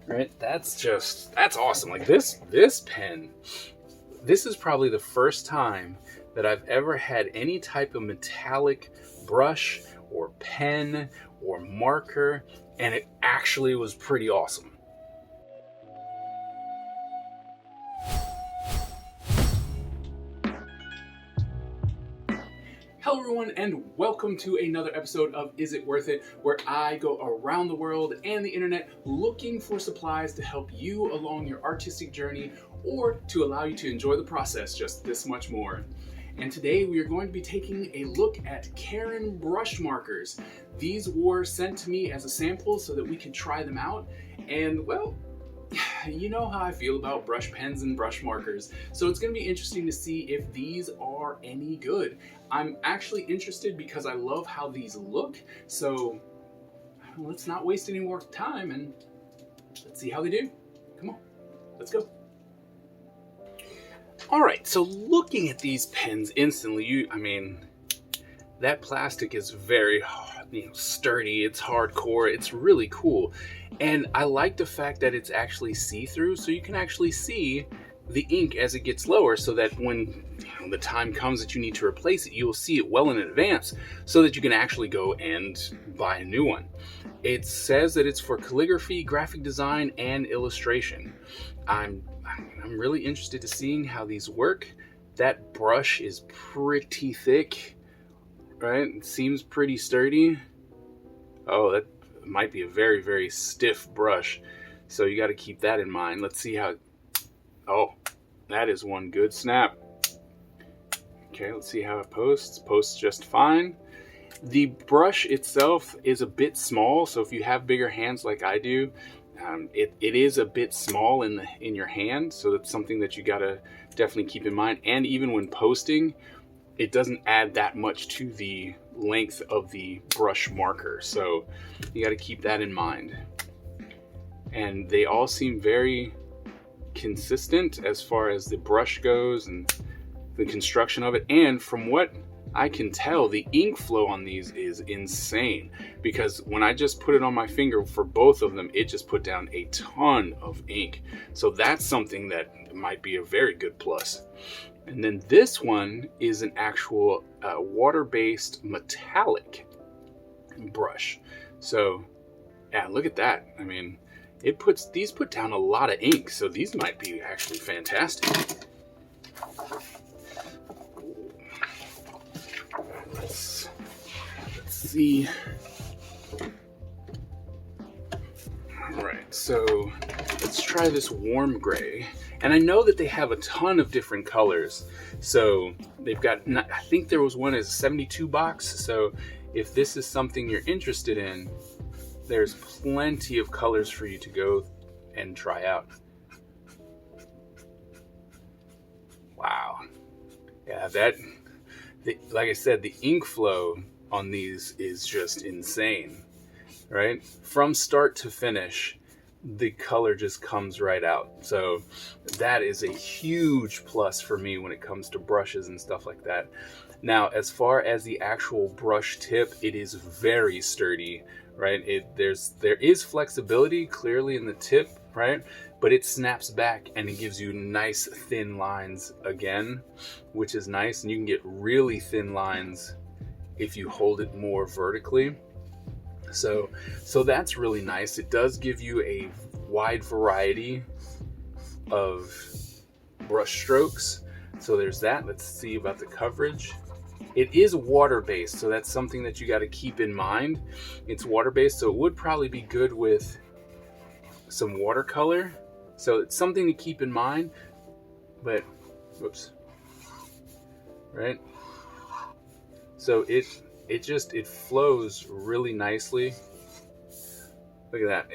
right? That's awesome. Like this pen, this is probably the first time that I've ever had any type of metallic brush or pen or marker, and it actually was pretty awesome. Hello everyone, and welcome to another episode of Is It Worth It, where I go around the world and the internet looking for supplies to help you along your artistic journey or to allow you to enjoy the process just this much more. And today we are going to be taking a look at Karin brush markers. These were sent to me as a sample so that we could try them out, and well, you know how I feel about brush pens and brush markers, so it's going to be interesting to see if these are any good. I'm actually interested because I love how these look, so let's not waste any more time and let's see how they do. Come on, let's go. Alright, so looking at these pens instantly, that plastic is very sturdy, it's hardcore, it's really cool. And I like the fact that it's actually see-through, so you can actually see the ink as it gets lower, so that when the time comes that you need to replace it, you'll see it well in advance so that you can actually go and buy a new one. It says that it's for calligraphy, graphic design, and illustration. I'm really interested to seeing how these work. That brush is pretty thick, right? It seems pretty sturdy. Oh, that might be a very, very stiff brush, so you got to keep that in mind. Let's see how. Oh, that is one good snap. Okay, let's see how it posts. Posts just fine. The brush itself is a bit small, so if you have bigger hands like I do, it is a bit small in your hand, so that's something that you gotta definitely keep in mind. And even when posting, it doesn't add that much to the length of the brush marker, so you got to keep that in mind. And they all seem very consistent as far as the brush goes and the construction of it. And from what I can tell, the ink flow on these is insane, because when I just put it on my finger for both of them, it just put down a ton of ink. So that's something that might be a very good plus. And then this one is an actual water-based metallic brush. So yeah, look at that. I mean, these put down a lot of ink, so these might be actually fantastic. Let's see. All right, so let's try this warm gray. And I know that they have a ton of different colors. So they've got, I think there was one as a 72 box. So if this is something you're interested in, there's plenty of colors for you to go and try out. Wow. Yeah, like I said, the ink flow on these is just insane, right? From start to finish, the color just comes right out. So that is a huge plus for me when it comes to brushes and stuff like that. Now, as far as the actual brush tip, it is very sturdy, right? There is flexibility clearly in the tip, right? But it snaps back and it gives you nice thin lines again, which is nice. And you can get really thin lines if you hold it more vertically. So that's really nice. It does give you a wide variety of brush strokes. So there's that. Let's see about the coverage. It is water-based, so that's something that you got to keep in mind. It's water-based, so it would probably be good with some watercolor. So it's something to keep in mind. But, whoops. Right? So it flows really nicely. Look at that.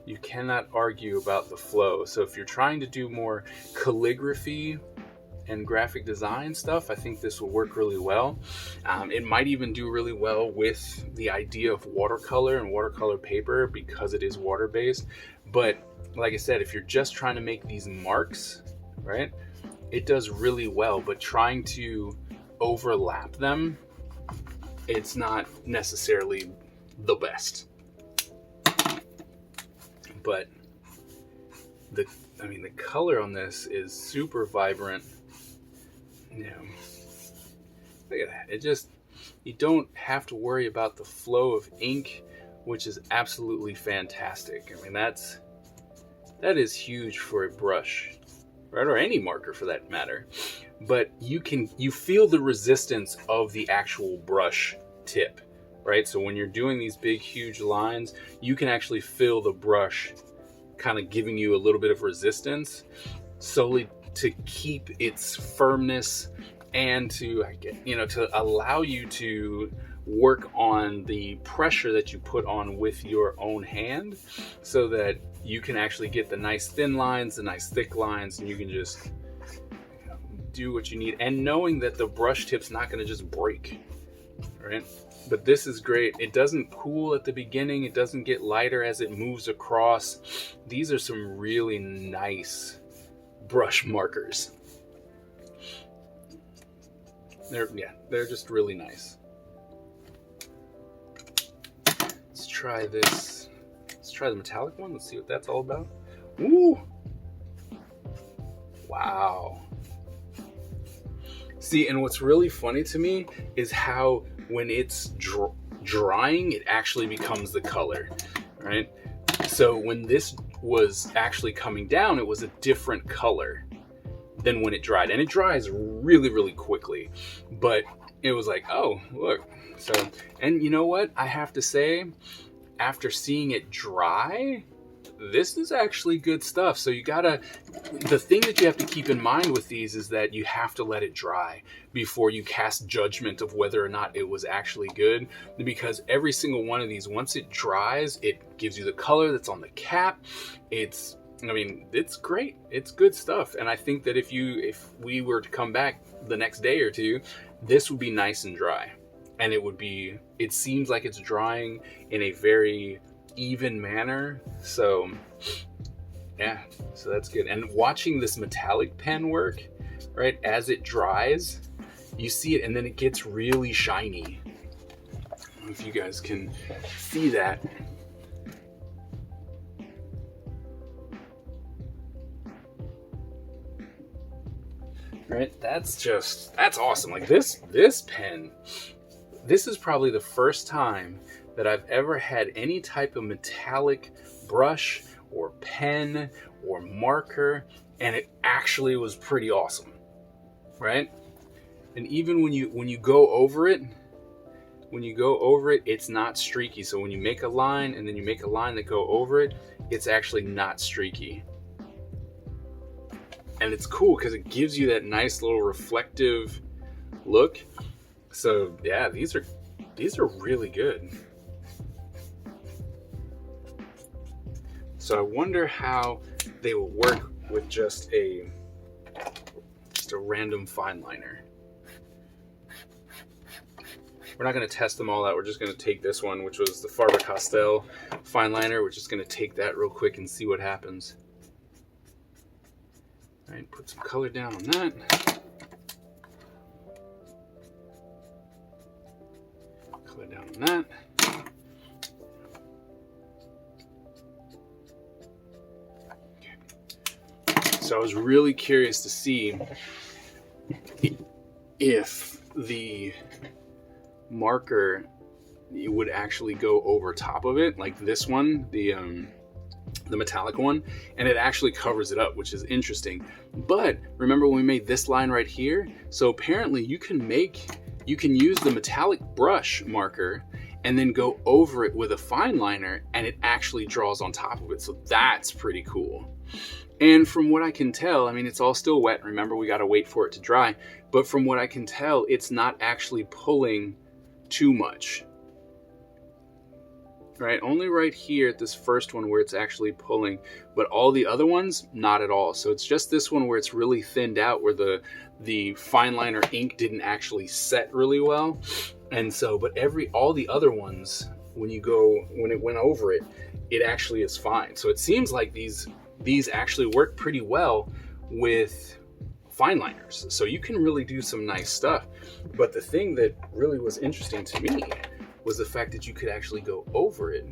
You cannot argue about the flow. So if you're trying to do more calligraphy and graphic design stuff, I think this will work really well. It might even do really well with the idea of watercolor and watercolor paper because it is water-based. But like I said, if you're just trying to make these marks, right, it does really well. But trying to overlap them, it's not necessarily the best. but the color on this is super vibrant. You know, look at that. It just, you don't have to worry about the flow of ink, which is absolutely fantastic. I mean, that is huge for a brush, right? Or any marker for that matter. But you feel the resistance of the actual brush tip, right? So when you're doing these big, huge lines, you can actually feel the brush kind of giving you a little bit of resistance, solely to keep its firmness and to allow you to work on the pressure that you put on with your own hand, so that you can actually get the nice thin lines, the nice thick lines, and you can just do what you need, and knowing that the brush tip's not going to just break, right? But this is great. It doesn't cool at the beginning. It doesn't get lighter as it moves across. These are some really nice brush markers. They're just really nice. Let's try this. Let's try the metallic one. Let's see what that's all about. Ooh! Wow. See, and what's really funny to me is how when it's drying, it actually becomes the color, right? So when this was actually coming down, it was a different color than when it dried. And it dries really, really quickly. But it was like, oh, look. So, and you know what? I have to say, after seeing it dry, this is actually good stuff. So the thing that you have to keep in mind with these is that you have to let it dry before you cast judgment of whether or not it was actually good. Because every single one of these, once it dries, it gives you the color that's on the cap. It's great. It's good stuff. And I think that if we were to come back the next day or two, this would be nice and dry. And it seems like it's drying in a very even manner. So yeah, so that's good. And watching this metallic pen work, right, as it dries, you see it, and then it gets really shiny. I don't know if you guys can see that. Right, that's awesome. Like this pen, this is probably the first time that I've ever had any type of metallic brush or pen or marker, and it actually was pretty awesome, right? And even when you go over it, it's not streaky. So when you make a line and then you make a line that go over it, it's actually not streaky. And it's cool because it gives you that nice little reflective look. So yeah, these are really good. So I wonder how they will work with just a random fine liner. We're not going to test them all out. We're just going to take this one, which was the Faber-Castell fine liner. We're just going to take that real quick and see what happens. All right, put some color down on that. Color down on that. So I was really curious to see if the marker would actually go over top of it, like this one, the metallic one, and it actually covers it up, which is interesting. But remember when we made this line right here? So apparently you can use the metallic brush marker and then go over it with a fine liner, and it actually draws on top of it. So that's pretty cool. And from what I can tell, I mean, it's all still wet. Remember, we got to wait for it to dry. But from what I can tell, it's not actually pulling too much. Right? Only right here at this first one where it's actually pulling. But all the other ones, not at all. So it's just this one where it's really thinned out, where the fine liner ink didn't actually set really well. And so, but all the other ones, when it went over it, it actually is fine. So it seems like these actually work pretty well with fine liners. So you can really do some nice stuff. But the thing that really was interesting to me was the fact that you could actually go over it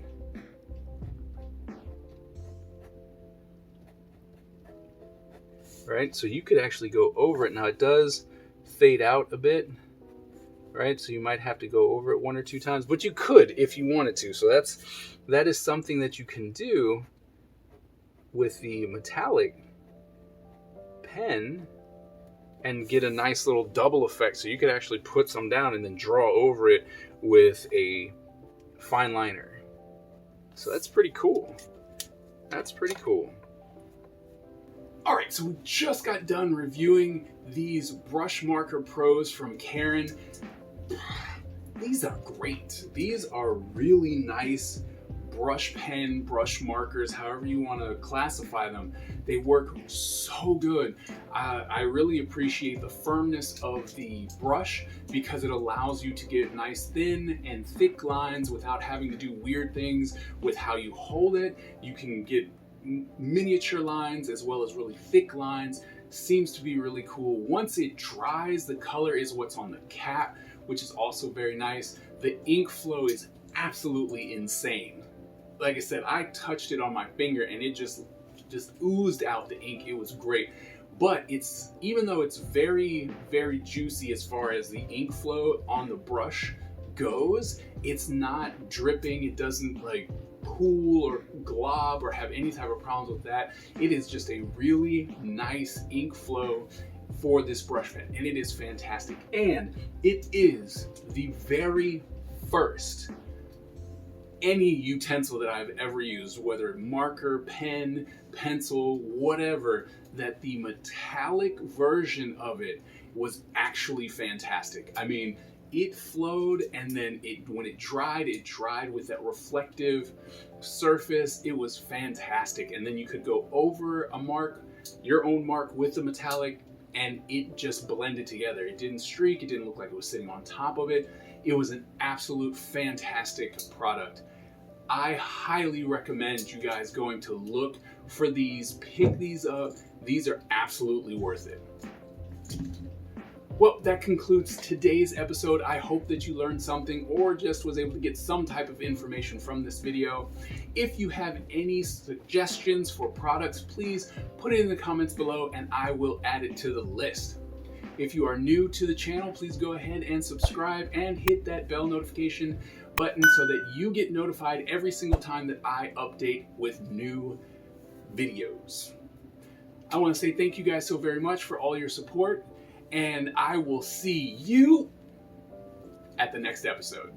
right? So you could actually go over it. Now it does fade out a bit, right? So you might have to go over it 1 or 2 times, but you could if you wanted to. So that is something that you can do with the metallic pen and get a nice little double effect. So you could actually put some down and then draw over it with a fine liner. So that's pretty cool. That's pretty cool. All right, so we just got done reviewing these Brushmarker Pros from Karin. These are great. These are really nice brush pen, brush markers, however you want to classify them. They work so good. I really appreciate the firmness of the brush because it allows you to get nice thin and thick lines without having to do weird things with how you hold it. You can get miniature lines as well as really thick lines. Seems to be really cool. Once it dries, the color is what's on the cap, which is also very nice. The ink flow is absolutely insane. Like I said, I touched it on my finger and it just oozed out the ink. It was great. But it's, even though it's very, very juicy as far as the ink flow on the brush goes, it's not dripping. It doesn't like pool or glob or have any type of problems with that. It is just a really nice ink flow for this brush pen, and it is fantastic. And it is the very first any utensil that I've ever used, whether marker, pen, pencil, whatever, that the metallic version of it was actually fantastic. I mean, it flowed, and then when it dried with that reflective surface. It was fantastic. And then you could go over a mark, your own mark, with the metallic, and it just blended together. It didn't streak, it didn't look like it was sitting on top of it. It was an absolute fantastic product. I highly recommend you guys going to look for these, pick these up. These are absolutely worth it. Well, that concludes today's episode. I hope that you learned something or just was able to get some type of information from this video. If you have any suggestions for products, please put it in the comments below and I will add it to the list. If you are new to the channel, please go ahead and subscribe and hit that bell notification button so that you get notified every single time that I update with new videos. I want to say thank you guys so very much for all your support, and I will see you at the next episode.